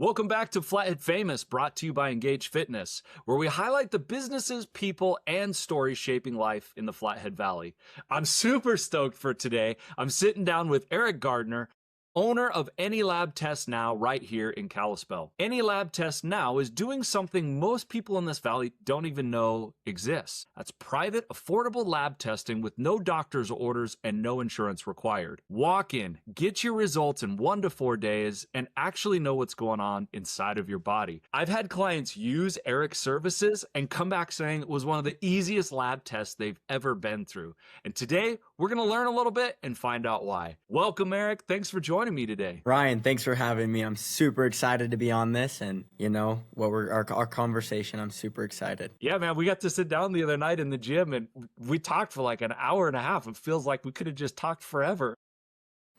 Welcome back to Flathead Famous, brought to you by Engage Fitness, where we highlight the businesses, people, and stories shaping life in the Flathead Valley. I'm super stoked for today. I'm sitting down with Eric Gardner, owner of Any Lab Test Now right here in Kalispell. Any Lab Test Now is doing something most people in this valley don't even know exists. That's private, affordable lab testing with no doctor's orders and no insurance required. Walk in, get your results in 1 to 4 days, and actually know what's going on inside of your body. I've had clients use Eric's services and come back saying it was one of the easiest lab tests they've ever been through. And today, we're going to learn a little bit and find out why. Welcome, Eric. Thanks for joining me today. Ryan, thanks for having me. I'm super excited to be on this, and our conversation. I'm super excited. Yeah, man, we got to sit down the other night in the gym and we talked for like an hour and a half. It feels like we could have just talked forever.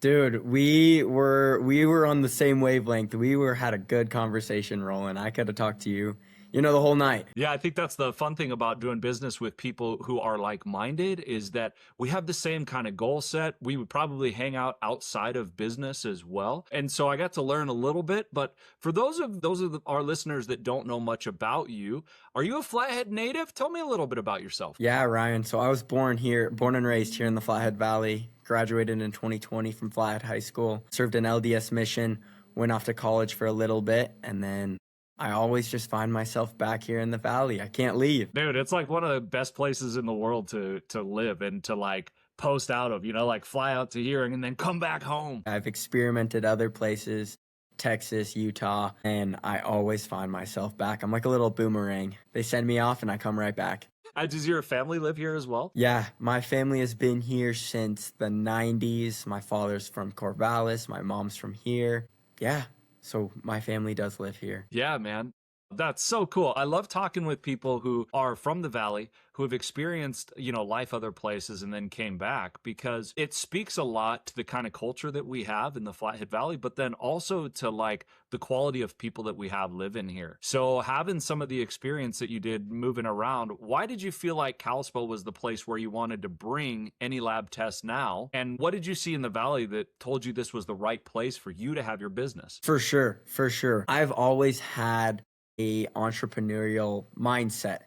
Dude, we were on the same wavelength. Had a good conversation rolling. I could have talked to you, the whole night. Yeah, I think that's the fun thing about doing business with people who are like-minded is that we have the same kind of goal set. We would probably hang out outside of business as well. And so I got to learn a little bit, but for those of our listeners that don't know much about you, are you a Flathead native? Tell me a little bit about yourself. Yeah, Ryan. So I was born and raised here in the Flathead Valley, graduated in 2020 from Flathead High School, served an LDS mission, went off to college for a little bit, and then I always just find myself back here in the valley. I can't leave. Dude, it's like one of the best places in the world to live and to like post out of, like fly out to here and then come back home. I've experimented other places, Texas, Utah, and I always find myself back. I'm like a little boomerang. They send me off and I come right back. Does your family live here as well? Yeah, my family has been here since the 90s. My father's from Corvallis. My mom's from here. Yeah. So my family does live here. Yeah, man. That's so cool. I love talking with people who are from the valley, who have experienced, life other places and then came back, because it speaks a lot to the kind of culture that we have in the Flathead Valley, but then also to like the quality of people that we have living here. So having some of the experience that you did moving around, why did you feel like Kalispell was the place where you wanted to bring Any Lab Test Now? And what did you see in the valley that told you this was the right place for you to have your business? For sure. I've always had a entrepreneurial mindset,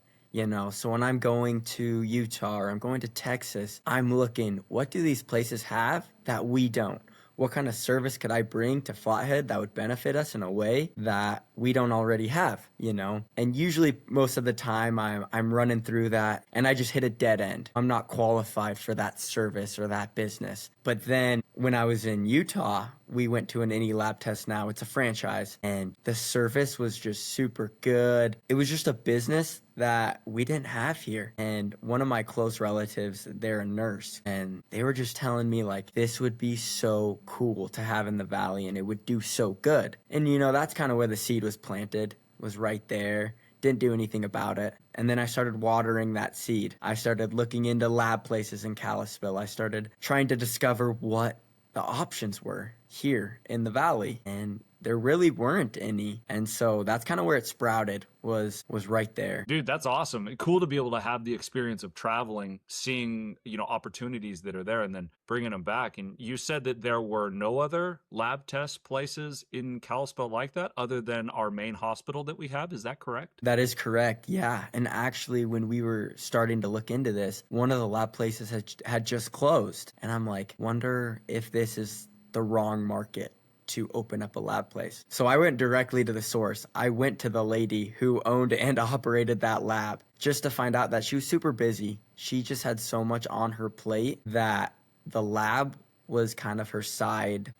so when I'm going to Utah or I'm going to Texas, I'm looking, what do these places have that we don't? What kind of service could I bring to Flathead that would benefit us in a way that we don't already have, And usually most of the time I'm running through that and I just hit a dead end. I'm not qualified for that service or that business. But then when I was in Utah, we went to an Any Lab Test Now. It's a franchise, and the service was just super good. It was just a business that we didn't have here. And one of my close relatives, they're a nurse, and they were just telling me like this would be so cool to have in the valley and it would do so good. And that's kind of where the seed was planted, was right there. Didn't do anything about it. And then I started watering that seed. I started looking into lab places in Kalispell. I started trying to discover what the options were here in the valley, and there really weren't any. And so that's kind of where it sprouted, was right there. Dude, that's awesome. Cool to be able to have the experience of traveling, seeing, opportunities that are there and then bringing them back. And you said that there were no other lab test places in Kalispell like that other than our main hospital that we have. Is that correct? That is correct. Yeah. And actually, when we were starting to look into this, one of the lab places had just closed. And I'm like, wonder if this is the wrong market to open up a lab place. So I went directly to the source. I went to the lady who owned and operated that lab just to find out that she was super busy. She just had so much on her plate that the lab was kind of her side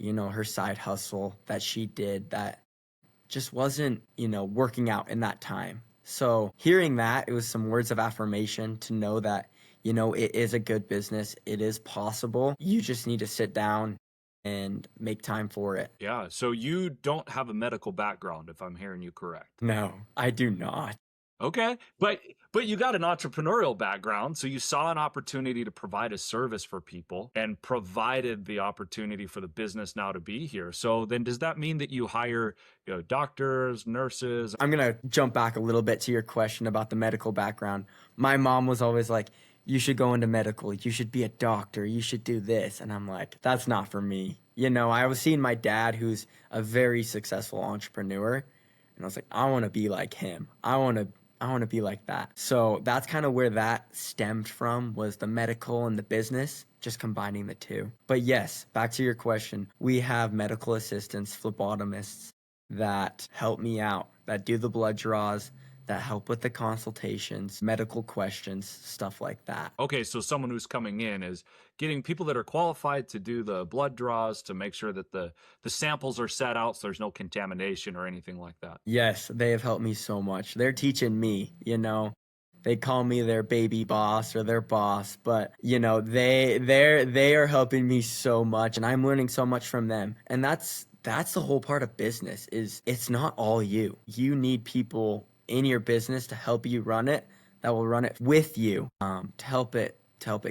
hustle that she did that just wasn't, working out in that time. So hearing that, it was some words of affirmation to know that, it is a good business. It is possible. You just need to sit down and make time for it. Yeah. So you don't have a medical background, if I'm hearing you correct. No, I do not. Okay. But you got an entrepreneurial background. So you saw an opportunity to provide a service for people and provided the opportunity for the business now to be here. So then does that mean that you hire doctors, nurses? I'm going to jump back a little bit to your question about the medical background. My mom was always like, you should go into medical. You should be a doctor. You should do this. And I'm like, that's not for me. I was seeing my dad, who's a very successful entrepreneur, and I was like, I want to be like him. I want to be like that. So that's kind of where that stemmed from, was the medical and the business, just combining the two. But yes, back to your question, we have medical assistants, phlebotomists that help me out, that do the blood draws, that help with the consultations, medical questions, stuff like that. Okay, so someone who's coming in is getting people that are qualified to do the blood draws to make sure that the samples are set out so there's no contamination or anything like that. Yes, they have helped me so much. They're teaching me. They call me their baby boss or their boss, but they are helping me so much, and I'm learning so much from them. And that's the whole part of business, is it's not all you. You need people in your business to help you run it, that will run it with you, to help it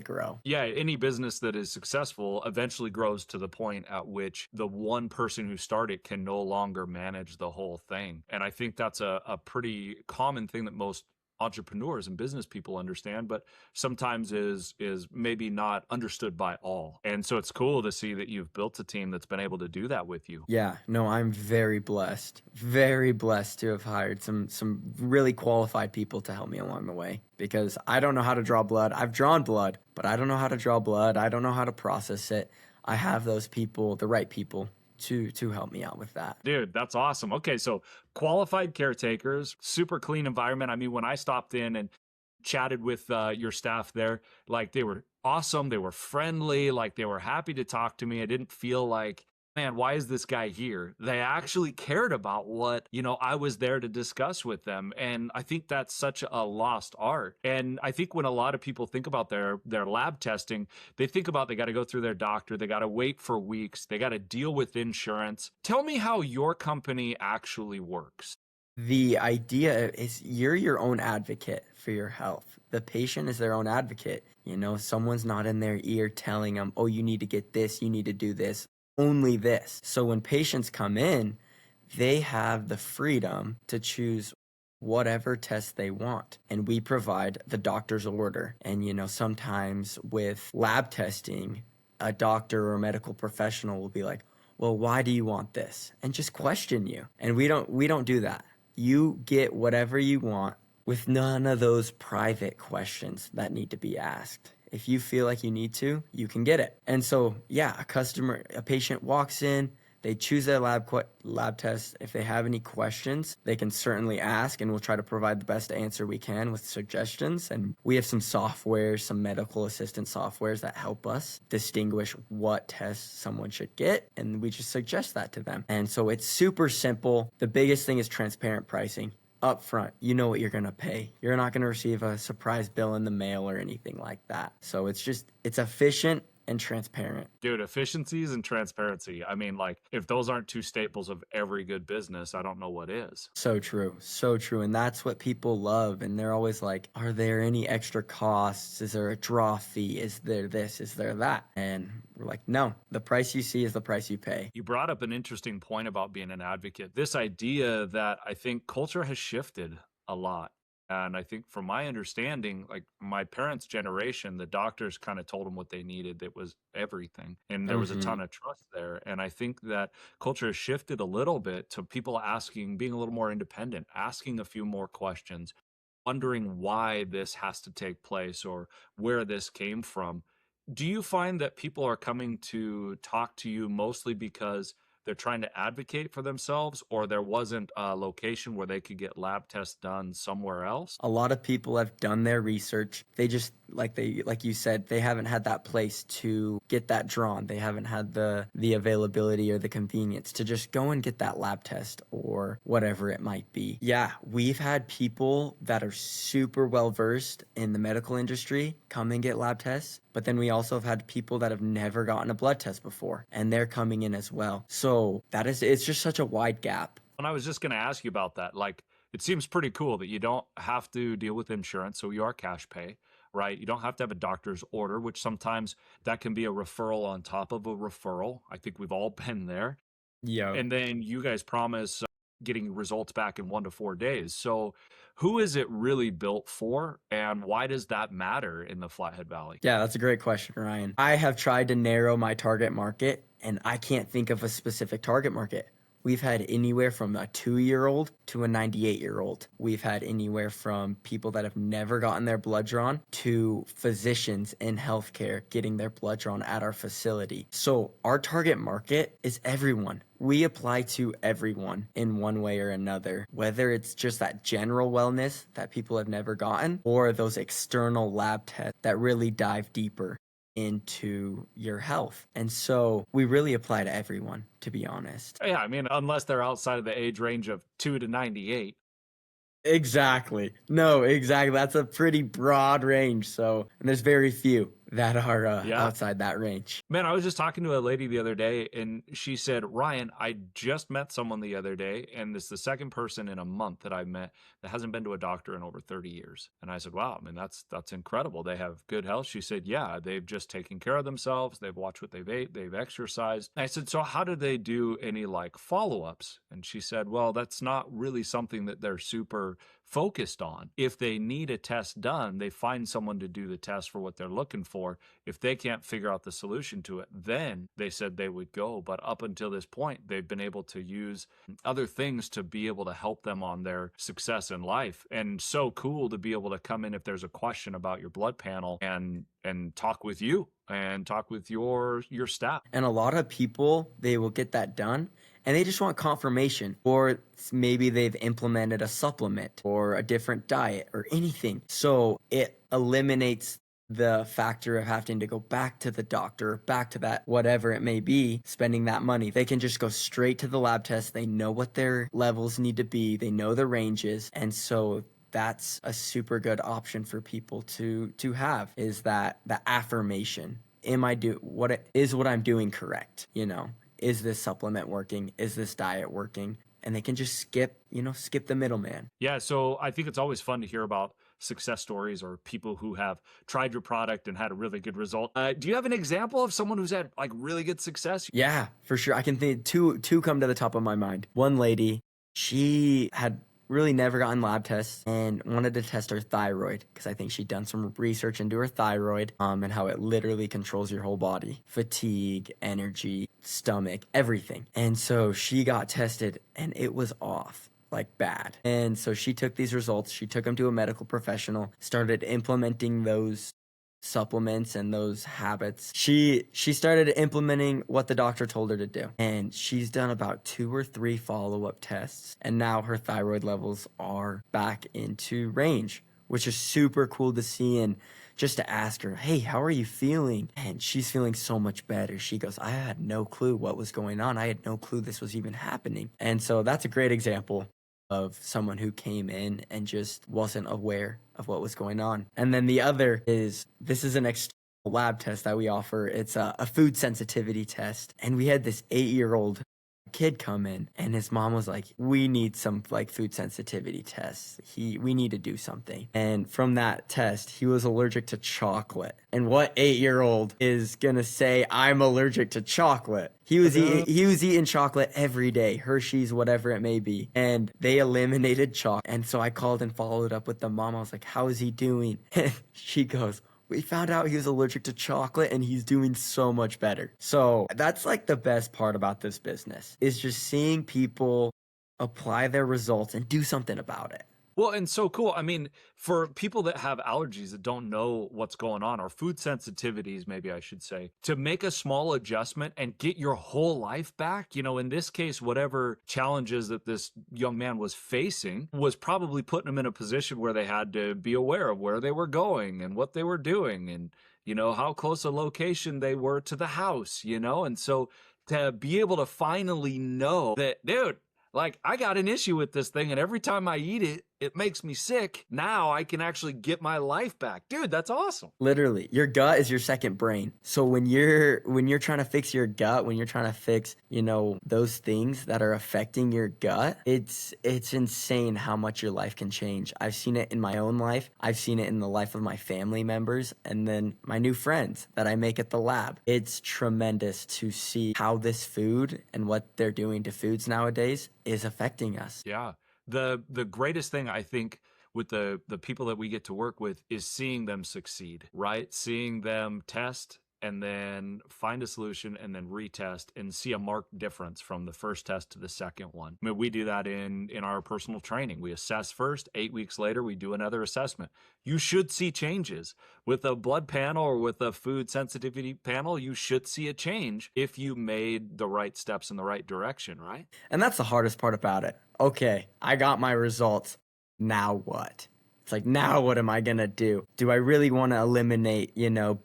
grow. Yeah, any business that is successful eventually grows to the point at which the one person who started can no longer manage the whole thing. And I think that's a pretty common thing that most entrepreneurs and business people understand, but sometimes is maybe not understood by all. And so it's cool to see that you've built a team that's been able to do that with you. Yeah, no, I'm very blessed to have hired some really qualified people to help me along the way, because I don't know how to draw blood. I've drawn blood, but I don't know how to draw blood. I don't know how to process it. I have those people, the right people, to help me out with that. Dude, that's awesome. Okay, so qualified caretakers, super clean environment. I mean, when I stopped in and chatted with your staff there, like they were awesome, they were friendly, like they were happy to talk to me. I didn't feel like, man, why is this guy here? They actually cared about what, I was there to discuss with them. And I think that's such a lost art. And I think when a lot of people think about their lab testing, they think about they got to go through their doctor, they got to wait for weeks, they got to deal with insurance. Tell me how your company actually works. The idea is you're your own advocate for your health. The patient is their own advocate. Someone's not in their ear telling them, oh, you need to get this, you need to do this, only this. So when patients come in, they have the freedom to choose whatever test they want. And we provide the doctor's order. And, sometimes with lab testing, a doctor or a medical professional will be like, well, why do you want this? And just question you. And we don't do that. You get whatever you want with none of those private questions that need to be asked. If you feel like you need to, you can get it. And so, yeah, a patient walks in, they choose their lab test. If they have any questions, they can certainly ask, and we'll try to provide the best answer we can with suggestions. And we have some software, some medical assistant softwares that help us distinguish what tests someone should get, and we just suggest that to them. And so it's super simple. The biggest thing is transparent pricing. Up front, you know what you're going to pay. You're not going to receive a surprise bill in the mail or anything like that. So it's efficient and transparent. Dude, efficiencies and transparency. I mean, like, if those aren't two staples of every good business, I don't know what is. So true. So true. And that's what people love. And they're always like, are there any extra costs? Is there a draw fee? Is there this? Is there that? And we're like, no, the price you see is the price you pay. You brought up an interesting point about being an advocate. This idea that I think culture has shifted a lot. And I think from my understanding, like my parents' generation, the doctors kind of told them what they needed. It was everything. And there was a ton of trust there. And I think that culture has shifted a little bit to people asking, being a little more independent, asking a few more questions, wondering why this has to take place or where this came from. Do you find that people are coming to talk to you mostly because they're trying to advocate for themselves, or there wasn't a location where they could get lab tests done somewhere else? A lot of people have done their research. They just, like you said, they haven't had that place to get that drawn. They haven't had the availability or the convenience to just go and get that lab test or whatever it might be. Yeah, we've had people that are super well versed in the medical industry come and get lab tests. But then we also have had people that have never gotten a blood test before, and they're coming in as well. So it's just such a wide gap. And I was just going to ask you about that. Like, it seems pretty cool that you don't have to deal with insurance, so you are cash pay, right? You don't have to have a doctor's order, which sometimes that can be a referral on top of a referral. I think we've all been there. Yeah. And then you guys promise getting results back in 1 to 4 days. So who is it really built for, and why does that matter in the Flathead Valley? Yeah, that's a great question, Ryan. I have tried to narrow my target market And I can't think of a specific target market. We've had anywhere from a 2-year-old to a 98-year-old. We've had anywhere from people that have never gotten their blood drawn to physicians in healthcare getting their blood drawn at our facility. So our target market is everyone. We apply to everyone in one way or another, whether it's just that general wellness that people have never gotten or those external lab tests that really dive deeper into your health. And so we really apply to everyone, to be honest. Yeah, I mean, unless they're outside of the age range of 2 to 98. Exactly. No, exactly. That's a pretty broad range. So, and there's very few that are Yeah. outside that range. Man, I was just talking to a lady the other day, and she said, Ryan, I just met someone the other day, and it's the second person in a month that I've met that hasn't been to a doctor in over 30 years. And I said, wow, I mean, that's incredible. They have good health. She said, yeah, they've just taken care of themselves. They've watched what they've ate. They've exercised. And I said, so how do they do any like follow-ups? And she said, well, that's not really something that they're super focused on. If they need a test done, they find someone to do the test for what they're looking for. If they can't figure out the solution to it, then they said they would go. But up until this point, they've been able to use other things to be able to help them on their success in life. And so cool to be able to come in if there's a question about your blood panel and talk with you and talk with your staff. And a lot of people, they will get that done and they just want confirmation, or maybe they've implemented a supplement or a different diet or anything. So it eliminates the factor of having to go back to the doctor, back to that, whatever it may be, spending that money. They can just go straight to the lab test. They know what their levels need to be. They know the ranges. And so that's a super good option for people to have, is that the affirmation. What I'm doing correct? Is this supplement working? Is this diet working? And they can just skip the middleman. Yeah, so I think it's always fun to hear about success stories or people who have tried your product and had a really good result. Do you have an example of someone who's had like really good success? Yeah, for sure. I can think two come to the top of my mind. One lady, she had really never gotten lab tests and wanted to test her thyroid because I think she'd done some research into her thyroid and how it literally controls your whole body, fatigue, energy, stomach, everything. And so she got tested and it was off, like bad. And so she took these results, she took them to a medical professional, started implementing those supplements and those habits. She started implementing what the doctor told her to do, and she's done about 2 or 3 follow-up tests, and now her thyroid levels are back into range, which is super cool to see. And just to ask her, hey, how are you feeling? And she's feeling so much better. She goes, I had no clue what was going on. I had no clue this was even happening. And so that's a great example of someone who came in and just wasn't aware of what was going on. And then the other is, this is an external lab test that we offer. It's a food sensitivity test. And we had this 8-year-old kid come in and his mom was like, we need some like food sensitivity tests. We need to do something. And from that test, he was allergic to chocolate. And what 8-year-old is gonna say, I'm allergic to chocolate? He was eating chocolate every day, Hershey's, whatever it may be. And they eliminated chocolate. And so I called and followed up with the mom. I was like, how is he doing? And she goes, we found out he was allergic to chocolate and he's doing so much better. So that's like the best part about this business, is just seeing people apply their results and do something about it. Well, and so cool. I mean, for people that have allergies that don't know what's going on, or food sensitivities, maybe I should say, to make a small adjustment and get your whole life back, in this case, whatever challenges that this young man was facing was probably putting him in a position where they had to be aware of where they were going and what they were doing and, how close a location they were to the house, and so to be able to finally know that, dude, like, I got an issue with this thing, and every time I eat it, it makes me sick. Now I can actually get my life back. Dude, that's awesome. Literally, your gut is your second brain. So when you're trying to fix your gut, when you're trying to fix, those things that are affecting your gut, it's insane how much your life can change. I've seen it in my own life. I've seen it in the life of my family members and then my new friends that I make at the lab. It's tremendous to see how this food and what they're doing to foods nowadays is affecting us. Yeah. The greatest thing I think with the people that we get to work with is seeing them succeed, right? Seeing them test and then find a solution and then retest and see a marked difference from the first test to the second one. I mean, we do that in our personal training. We assess first, 8 weeks later, we do another assessment. You should see changes. With a blood panel or with a food sensitivity panel, you should see a change if you made the right steps in the right direction, right? And that's the hardest part about it. Okay, I got my results. Now what? It's like, now what am I going to do? Do I really want to eliminate,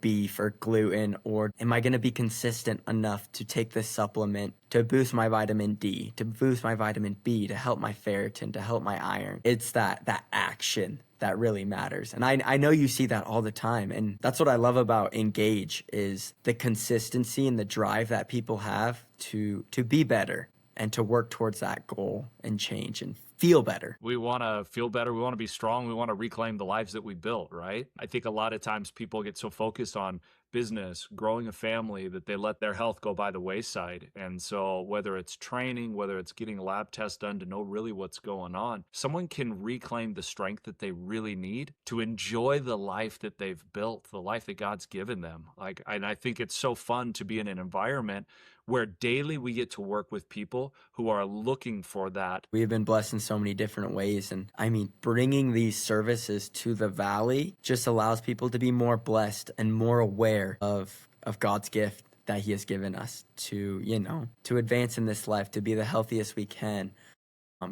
beef or gluten? Or am I going to be consistent enough to take this supplement to boost my vitamin D, to boost my vitamin B, to help my ferritin, to help my iron? It's that action that really matters. And I know you see that all the time. And that's what I love about Engage is the consistency and the drive that people have to be better and to work towards that goal and change and feel better. We want to feel better. We want to be strong. We want to reclaim the lives that we built, right? I think a lot of times people get so focused on business, growing a family, that they let their health go by the wayside. And so whether it's training, whether it's getting a lab test done to know really what's going on, someone can reclaim the strength that they really need to enjoy the life that they've built, the life that God's given them. And I think it's so fun to be in an environment where daily we get to work with people who are looking for that. We have been blessed in so many different ways. And I mean, bringing these services to the Valley just allows people to be more blessed and more aware of God's gift that he has given us to advance in this life, to be the healthiest we can.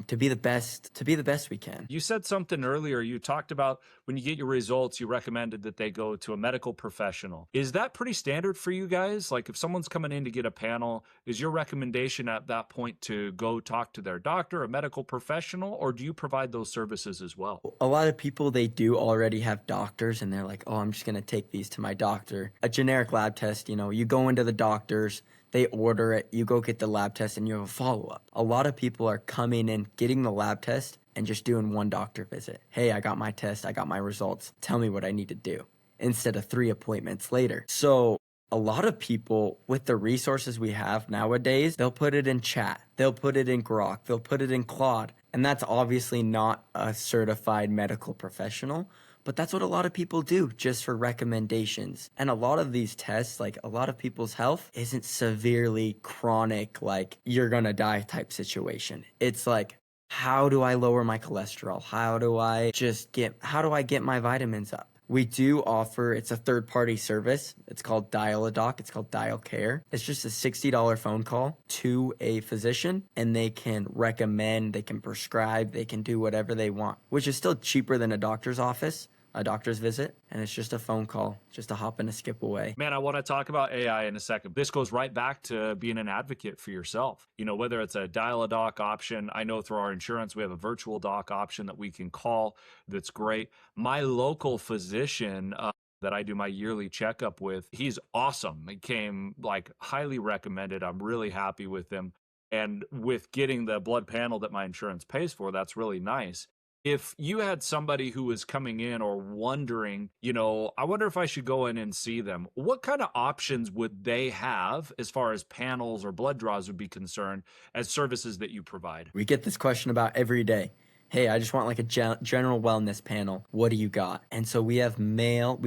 To be the best we can. You said something earlier. You talked about when you get your results, you recommended that they go to a medical professional. Is that pretty standard for you guys? Like if someone's coming in to get a panel, is your recommendation at that point to go talk to their doctor, a medical professional, or do you provide those services as well? A lot of people, they do already have doctors and they're like, oh, I'm just going to take these to my doctor. A generic lab test, you go into the doctor's, they order it, you go get the lab test, and you have a follow-up. A lot of people are coming in, getting the lab test, and just doing one doctor visit. Hey, I got my test, I got my results. Tell me what I need to do, instead of 3 appointments later. So a lot of people, with the resources we have nowadays, they'll put it in chat, they'll put it in Grok, they'll put it in Claude, and that's obviously not a certified medical professional. But that's what a lot of people do just for recommendations. And a lot of these tests, like a lot of people's health isn't severely chronic, like you're gonna die type situation. It's like, how do I lower my cholesterol? How do I get my vitamins up? We do offer, it's a third-party service. It's called Dial-A-Doc. It's called Dial Care. It's just a $60 phone call to a physician, and they can recommend, they can prescribe, they can do whatever they want, which is still cheaper than a doctor's office, a doctor's visit, and it's just a phone call, just a hop and a skip away. Man, I want to talk about AI in a second. This goes right back to being an advocate for yourself. Whether it's a dial-a-doc option, I know through our insurance, we have a virtual doc option that we can call. That's great. My local physician, that I do my yearly checkup with, he's awesome. He came highly recommended. I'm really happy with him. And with getting the blood panel that my insurance pays for, that's really nice. If you had somebody who was coming in or wondering, I wonder if I should go in and see them, what kind of options would they have as far as panels or blood draws would be concerned as services that you provide? We get this question about every day. Hey, I just want like a general wellness panel. What do you got? And so we have a male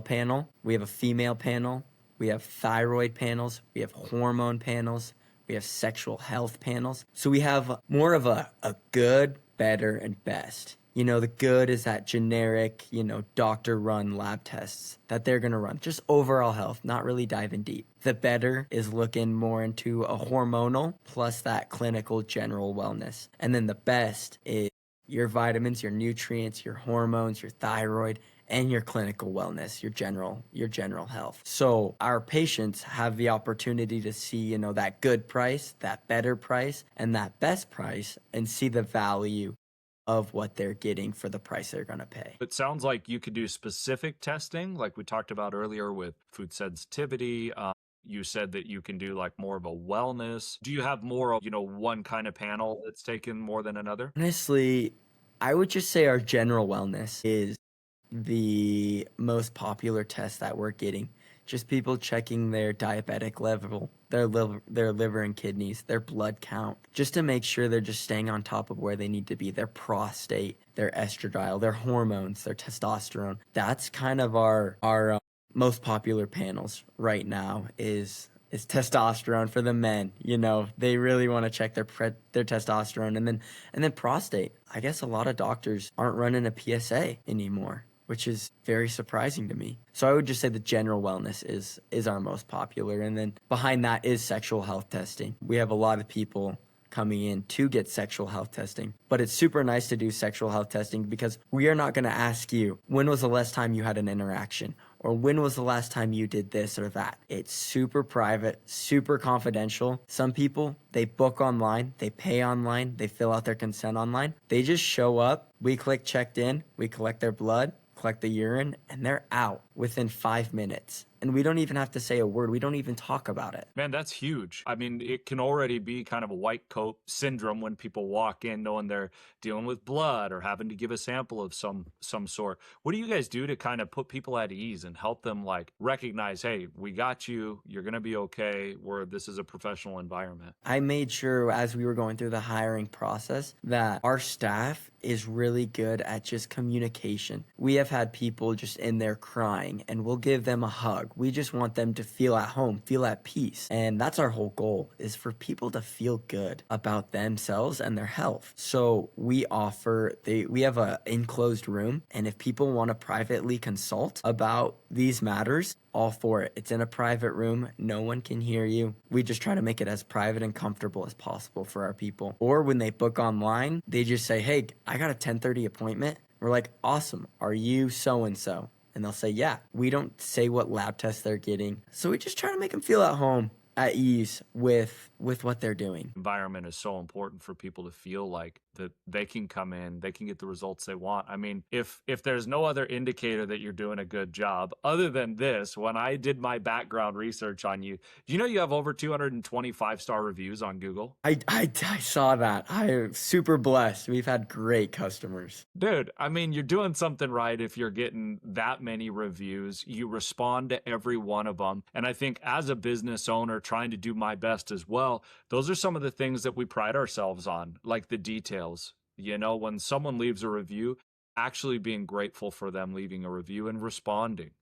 panel, we have a female panel, we have thyroid panels, we have hormone panels, we have sexual health panels. So we have more of a good, better, and best. The good is that generic, doctor-run lab tests that they're going to run. Just overall health, not really diving deep. The better is looking more into a hormonal plus that clinical general wellness. And then the best is your vitamins, your nutrients, your hormones, your thyroid, and your clinical wellness, your general health. So our patients have the opportunity to see, that good price, that better price, and that best price, and see the value of what they're getting for the price they're going to pay. It sounds like you could do specific testing, like we talked about earlier with food sensitivity. You said that you can do more of a wellness. Do you have more of, one kind of panel that's taken more than another? Honestly, I would just say our general wellness is the most popular test that we're getting. Just people checking their diabetic level, their liver and kidneys, their blood count, just to make sure they're just staying on top of where they need to be, their prostate, their estradiol, their hormones, their testosterone. That's kind of our most popular panels right now is testosterone for the men. You know, they really want to check their testosterone, and then prostate. I guess a lot of doctors aren't running a PSA anymore, which is very surprising to me. So I would just say the general wellness is our most popular, and then behind that is sexual health testing. We have a lot of people coming in to get sexual health testing. But it's super nice to do sexual health testing because we are not going to ask you, when was the last time you had an interaction? Or when was the last time you did this or that? It's super private, super confidential. Some people, they book online, they pay online, they fill out their consent online. They just show up, we click checked in, we collect their blood, collect the urine, and they're out within 5 minutes. And we don't even have to say a word. We don't even talk about it. Man, that's huge. I mean, it can already be kind of a white coat syndrome when people walk in knowing they're dealing with blood or having to give a sample of some sort. What do you guys do to kind of put people at ease and help them like recognize, hey, we got you, you're going to be okay, where this is a professional environment? I made sure as we were going through the hiring process that our staff is really good at just communication. We have had people just in there crying and we'll give them a hug. We just want them to feel at home, feel at peace. And that's our whole goal, is for people to feel good about themselves and their health. So we have a enclosed room, and if people want to privately consult about these matters, all for it. It's in a private room. No one can hear you. We just try to make it as private and comfortable as possible for our people. Or when they book online, they just say, hey, I got a 10:30 appointment. We're like, awesome. Are you so-and-so? And they'll say, yeah. We don't say what lab tests they're getting. So we just try to make them feel at home, at ease with what they're doing. Environment is so important for people to feel like that they can come in, they can get the results they want. I mean, if there's no other indicator that you're doing a good job other than this, when I did my background research on you, do you know you have over 225-star reviews on Google? I saw that. I am super blessed. We've had great customers. Dude, I mean, you're doing something right if you're getting that many reviews. You respond to every one of them. And I think as a business owner trying to do my best as well, those are some of the things that we pride ourselves on, like the details. You know, when someone leaves a review, actually being grateful for them leaving a review and responding,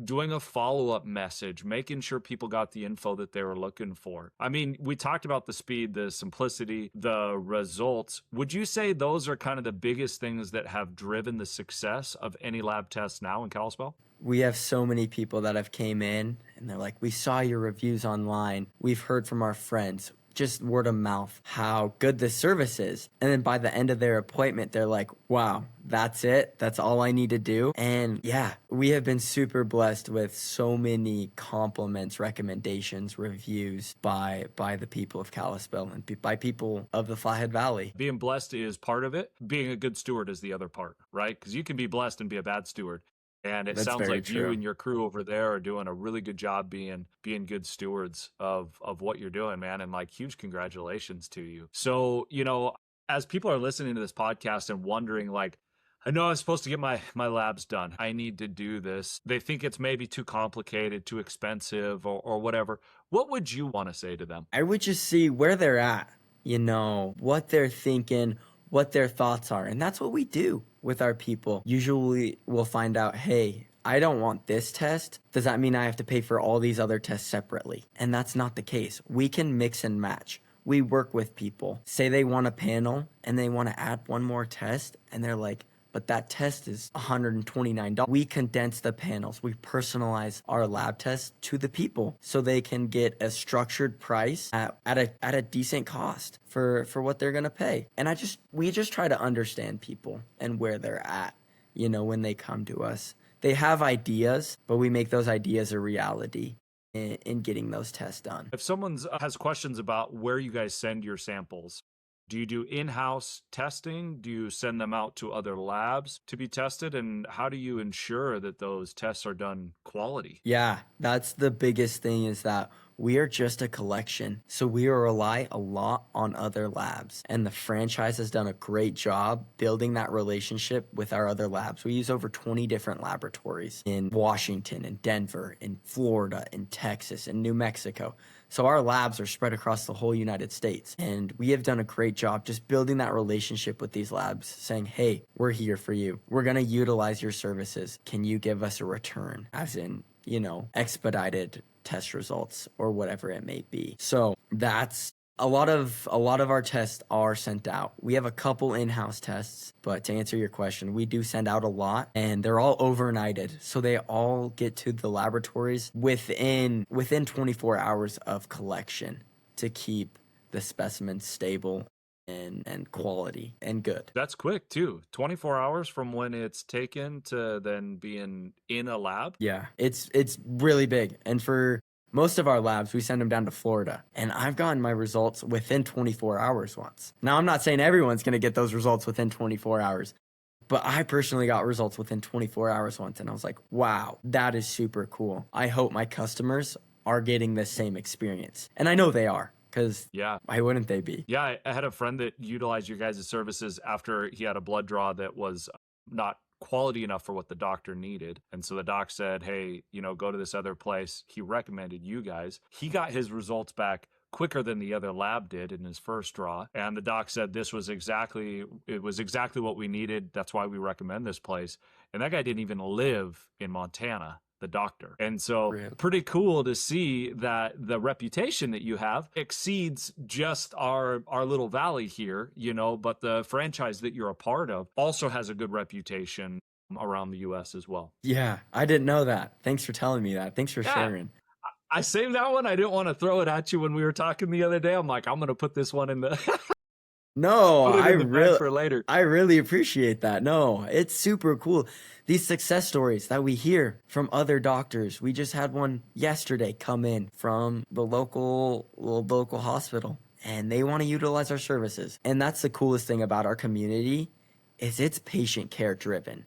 doing a follow-up message, making sure people got the info that they were looking for. I mean, we talked about the speed, the simplicity, the results. Would you say those are kind of the biggest things that have driven the success of any lab tests now in Kalispell? We have so many people that have came in and they're like, we saw your reviews online. We've heard from our friends, just word of mouth, how good this service is. And then by the end of their appointment, they're like, wow, that's it. That's all I need to do. And yeah, we have been super blessed with so many compliments, recommendations, reviews by the people of Kalispell and by people of the Flathead Valley. Being blessed is part of it. Being a good steward is the other part, right? Because you can be blessed and be a bad steward. And it That's sounds very like you true. and your crew over there are doing a really good job being good stewards of what you're doing, man. And like huge congratulations to you. So, you know, as people are listening to this podcast and wondering, like, I know I'm supposed to get my labs done. I need to do this. They think it's maybe too complicated, too expensive, or whatever. What would you want to say to them? I would just see where they're at, you know, what they're thinking, what their thoughts are. And that's what we do with our people. Usually we'll find out, hey, I don't want this test. Does that mean I have to pay for all these other tests separately? And that's not the case. We can mix and match. We work with people. Say they want a panel and they want to add one more test, and they're like, but that test is $129. We condense the panels. We personalize our lab tests to the people so they can get a structured price at a decent cost for what they're gonna pay. And we just try to understand people and where they're at, you know, when they come to us. They have ideas, but we make those ideas a reality in getting those tests done. If someone has questions about where you guys send your samples, do you do in-house testing? Do you send them out to other labs to be tested? And how do you ensure that those tests are done quality? Yeah, that's the biggest thing, is that we are just a collection. So we rely a lot on other labs. And the franchise has done a great job building that relationship with our other labs. We use over 20 different laboratories in Washington, in Denver, in Florida, in Texas, in New Mexico. So our labs are spread across the whole United States. And we have done a great job just building that relationship with these labs, saying, hey, we're here for you. We're going to utilize your services. Can you give us a return? As in, expedited test results or whatever it may be. So that's a lot of our tests are sent out. We have a couple in-house tests, but to answer your question, we do send out a lot, and they're all overnighted. So they all get to the laboratories within 24 hours of collection to keep the specimen stable and quality and good. That's quick too. 24 hours from when it's taken to then being in a lab. Yeah, it's really big. And for most of our labs, we send them down to Florida. And I've gotten my results within 24 hours once. Now, I'm not saying everyone's going to get those results within 24 hours, but I personally got results within 24 hours once. And I was like, wow, that is super cool. I hope my customers are getting this same experience. And I know they are. Because Yeah. why wouldn't they be? Yeah, I had a friend that utilized your guys' services after he had a blood draw that was not quality enough for what the doctor needed. And so the doc said, hey, go to this other place. He recommended you guys. He got his results back quicker than the other lab did in his first draw. And the doc said it was exactly what we needed. That's why we recommend this place. And that guy didn't even live in Montana, the doctor. And so Really? pretty cool to see that the reputation that you have exceeds just our little valley here, but the franchise that you're a part of also has a good reputation around the US as well. Yeah, I didn't know that. Thanks for telling me that. Thanks for sharing. I saved that one. I didn't want to throw it at you when we were talking the other day. I'm like, I'm going to put this one in the No, put it in the bag for later. I really appreciate that. No, it's super cool. These success stories that we hear from other doctors. We just had one yesterday come in from the local hospital, and they want to utilize our services. And that's the coolest thing about our community is it's patient care driven.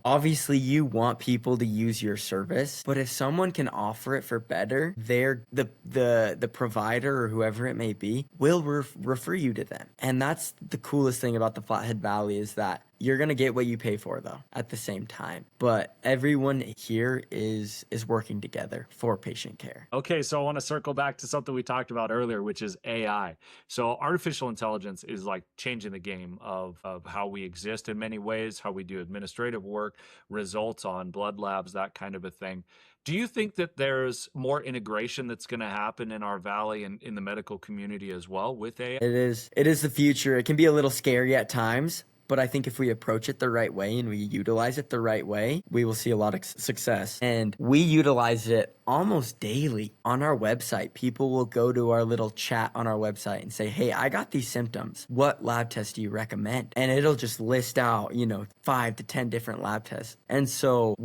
Obviously you want people to use your service, but if someone can offer it for better, the provider or whoever it may be will refer you to them. And that's the coolest thing about the Flathead Valley is that you're going to get what you pay for though at the same time. But everyone here is working together for patient care. Okay, so I want to circle back to something we talked about earlier, which is AI. So artificial intelligence is like changing the game of how we exist in many ways, how we do administrative work, results on blood labs, that kind of a thing. Do you think that there's more integration that's going to happen in our valley and in the medical community as well with AI? It is the future. It can be a little scary at times, but I think if we approach it the right way and we utilize it the right way, we will see a lot of success. And we utilize it almost daily on our website. People will go to our little chat on our website and say, hey, I got these symptoms. What lab test do you recommend? And it'll just list out, 5 to 10 different lab tests. And so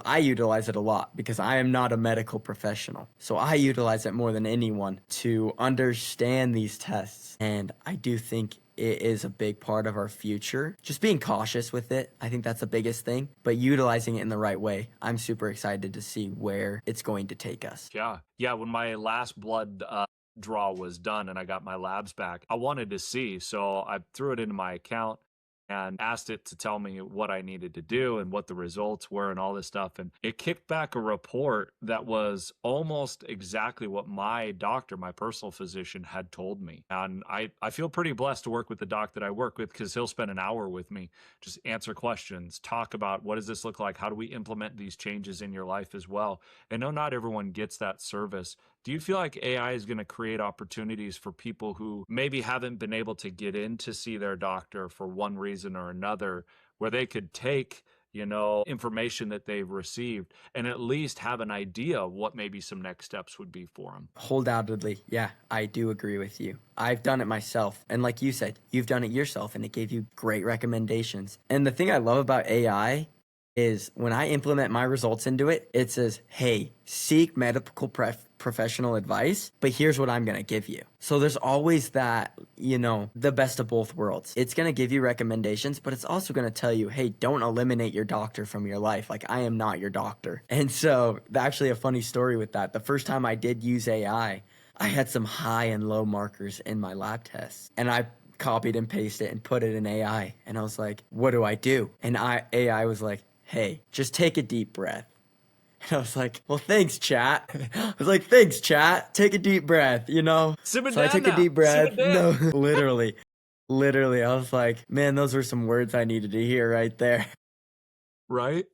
I utilize it a lot because I am not a medical professional. So I utilize it more than anyone to understand these tests. And I do think it is a big part of our future. Just being cautious with it, I think that's the biggest thing, but utilizing it in the right way. I'm super excited to see where it's going to take us. Yeah. When my last blood draw was done and I got my labs back, I wanted to see. So I threw it into my account and asked it to tell me what I needed to do and what the results were and all this stuff. And it kicked back a report that was almost exactly what my doctor, my personal physician, had told me. And I feel pretty blessed to work with the doc that I work with because he'll spend an hour with me, just answer questions, talk about what does this look like? How do we implement these changes in your life as well? And no, not everyone gets that service. Do you feel like AI is going to create opportunities for people who maybe haven't been able to get in to see their doctor for one reason or another, where they could take, information that they've received and at least have an idea of what maybe some next steps would be for them? Undoubtedly, yeah, I do agree with you. I've done it myself. And like you said, you've done it yourself and it gave you great recommendations. And the thing I love about AI is when I implement my results into it, it says, hey, seek medical professional advice, but here's what I'm going to give you. So there's always that, the best of both worlds. It's going to give you recommendations, but it's also going to tell you, hey, don't eliminate your doctor from your life. Like, I am not your doctor. And so actually a funny story with that. The first time I did use AI, I had some high and low markers in my lab tests, and I copied and pasted it and put it in AI. And I was like, what do I do? And AI was like, hey, just take a deep breath. And I was like, well, thanks, chat. I was like, thanks, chat. Take a deep breath, So I took a deep breath. No, literally, I was like, man, those were some words I needed to hear right there. Right?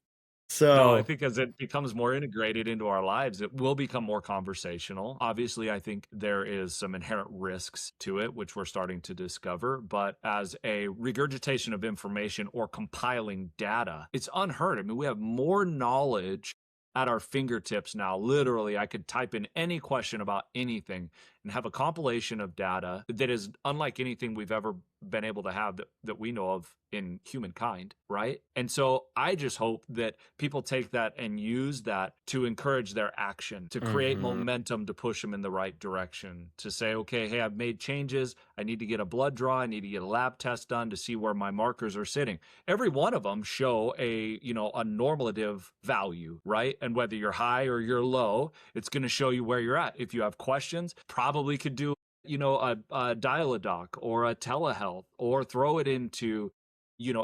No, I So think as it becomes more integrated into our lives, it will become more conversational. Obviously, I think there is some inherent risks to it, which we're starting to discover. But as a regurgitation of information or compiling data, it's unheard. I mean, we have more knowledge at our fingertips now. Literally, I could type in any question about anything and have a compilation of data that is unlike anything we've ever been able to have that we know of in humankind, right? And so I just hope that people take that and use that to encourage their action, to create mhm. momentum, to push them in the right direction, to say, okay, hey, I've made changes. I need to get a blood draw. I need to get a lab test done to see where my markers are sitting. Every one of them show a normative value, right? And whether you're high or you're low, it's going to show you where you're at. If you have questions, probably could do a dial-a-doc or a telehealth, or throw it into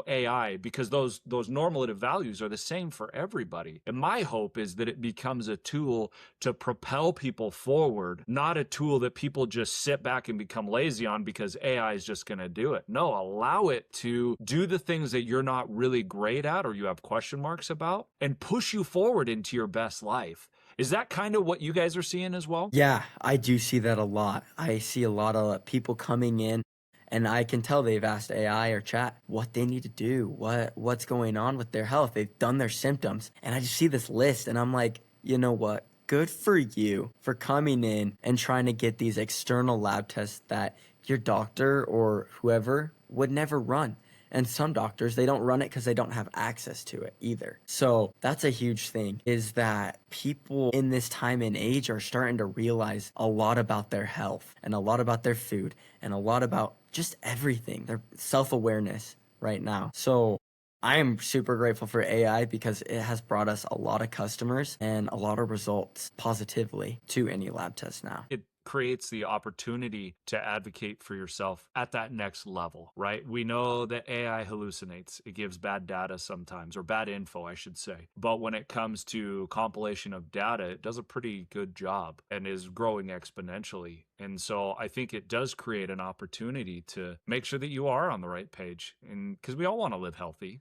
AI, because those normative values are the same for everybody. And my hope is that it becomes a tool to propel people forward, not a tool that people just sit back and become lazy on because AI is just going to do it. No, allow it to do the things that you're not really great at or you have question marks about, and push you forward into your best life. Is that kind of what you guys are seeing as well? Yeah, I do see that a lot. I see a lot of people coming in, and I can tell they've asked AI or chat what they need to do, what's going on with their health. They've done their symptoms, and I just see this list, and I'm like, you know what? Good for you for coming in and trying to get these external lab tests that your doctor or whoever would never run. And some doctors, they don't run it because they don't have access to it either. So that's a huge thing, is that people in this time and age are starting to realize a lot about their health and a lot about their food and a lot about just everything, their self-awareness right now. So I am super grateful for AI because it has brought us a lot of customers and a lot of results positively to any lab test now. It creates the opportunity to advocate for yourself at that next level, right? We know that AI hallucinates. It gives bad data sometimes, or bad info, I should say. But when it comes to compilation of data, it does a pretty good job and is growing exponentially. And so I think it does create an opportunity to make sure that you are on the right page. And because we all want to live healthy,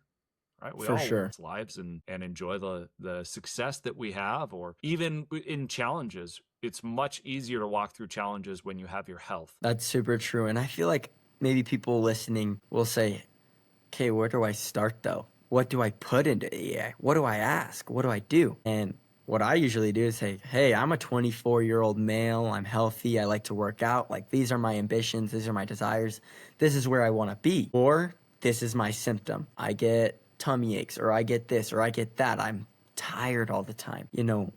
right? We For all sure. want lives and enjoy the success that we have, or even in challenges. It's much easier to walk through challenges when you have your health. That's super true. And I feel like maybe people listening will say, okay, where do I start though? What do I put into AI? What do I ask? What do I do? And what I usually do is say, hey, I'm a 24-year-old male. I'm healthy. I like to work out. Like, these are my ambitions. These are my desires. This is where I want to be. Or this is my symptom. I get tummy aches, or I get this, or I get that. I'm tired all the time.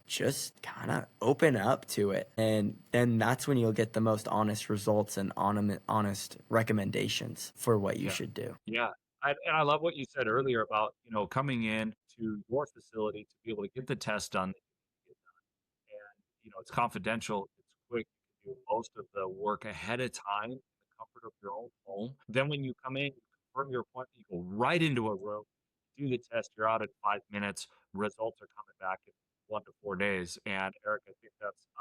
Just kind of open up to it. And then that's when you'll get the most honest results and honest recommendations for what you Yeah. should do. Yeah. And I love what you said earlier about, coming in to your facility to be able to get the test done. And it's confidential, it's quick. You can do most of the work ahead of time in the comfort of your own home. Then when you come in, you confirm your appointment, you go right into a room, do the test, you're out in 5 minutes. Results are coming back in 1 to 4 days. And Eric, I think that's a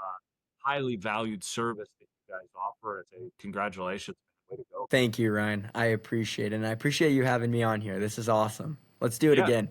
highly valued service that you guys offer. It's a congratulations, man. Way to go. Thank you, Ryan. I appreciate it. And I appreciate you having me on here. This is awesome. Let's do it Yeah. again.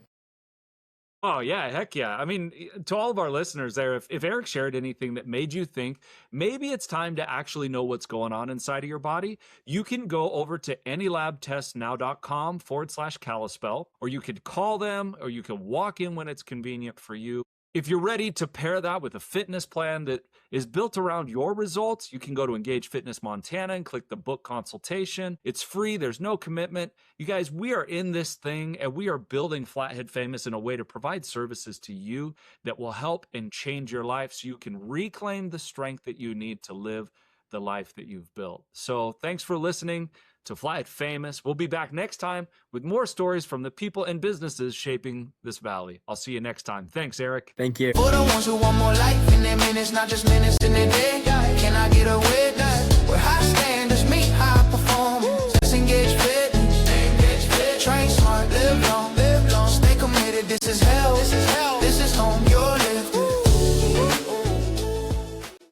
Oh yeah, heck yeah. I mean, to all of our listeners there, if Eric shared anything that made you think maybe it's time to actually know what's going on inside of your body, you can go over to anylabtestnow.com/Kalispell, or you could call them, or you can walk in when it's convenient for you. If you're ready to pair that with a fitness plan that is built around your results, you can go to Engage Fitness Montana and click the book consultation. It's free, there's no commitment. You guys, we are in this thing, and we are building Flathead Famous in a way to provide services to you that will help and change your life so you can reclaim the strength that you need to live the life that you've built. So thanks for listening to Flathead Famous. We'll be back next time with more stories from the people and businesses shaping this valley. I'll see you next time. Thanks, Eric. Thank you. For the ones who want more life in their minutes, not just minutes in a day. Can I get a red light? Where high standards meet high performance?